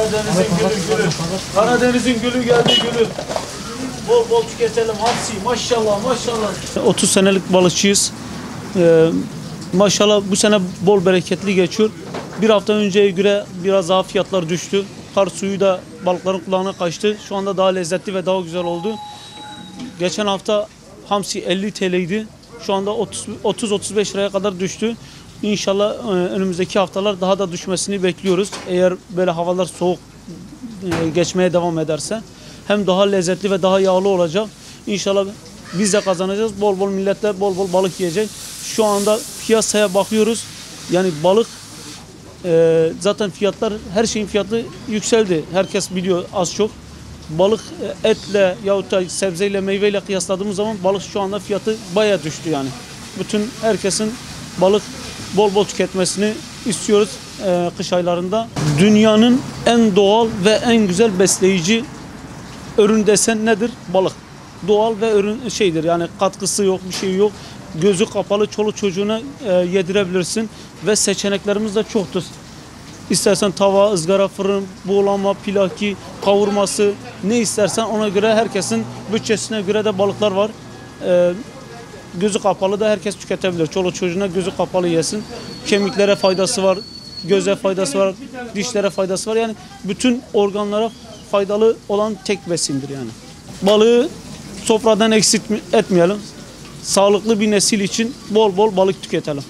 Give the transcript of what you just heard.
Karadeniz'in gülü. Karadeniz'in gülü geldi gülü. Bol bol tüketelim hamsi. Maşallah maşallah. 30 senelik balıkçıyız. Maşallah bu sene bol bereketli geçiyor. Bir hafta önceye göre biraz daha fiyatlar düştü. Kar suyu da balıkların kulağına kaçtı. Şu anda daha lezzetli ve daha güzel oldu. Geçen hafta hamsi 50 TL'ydi. Şu anda 30-35 liraya kadar düştü. İnşallah önümüzdeki haftalar daha da düşmesini bekliyoruz. Eğer böyle havalar soğuk geçmeye devam ederse hem daha lezzetli ve daha yağlı olacak. İnşallah biz de kazanacağız. Bol bol milletler bol bol balık yiyecek. Şu anda piyasaya bakıyoruz. Yani balık zaten fiyatlar, her şeyin fiyatı yükseldi. Herkes biliyor az çok. Balık etle yahut da sebzeyle meyveyle kıyasladığımız zaman balık şu anda fiyatı bayağı düştü yani. Bütün herkesin balık bol bol tüketmesini istiyoruz kış aylarında. Dünyanın en doğal ve en güzel besleyici ürün desen nedir? Balık. Doğal ve ürün şeydir yani katkısı yok, bir şey yok. Gözü kapalı çoluk çocuğuna yedirebilirsin ve seçeneklerimiz de çoktur. İstersen tava, ızgara, fırın, buğulama, pilaki, kavurması ne istersen ona göre herkesin bütçesine göre de balıklar var. Gözü kapalı da herkes tüketebilir. Çoluk çocuğuna gözü kapalı yesin. Kemiklere faydası var, göze faydası var, dişlere faydası var. Yani bütün organlara faydalı olan tek besindir yani. Balığı sofradan eksik etmeyelim. Sağlıklı bir nesil için bol bol balık tüketelim.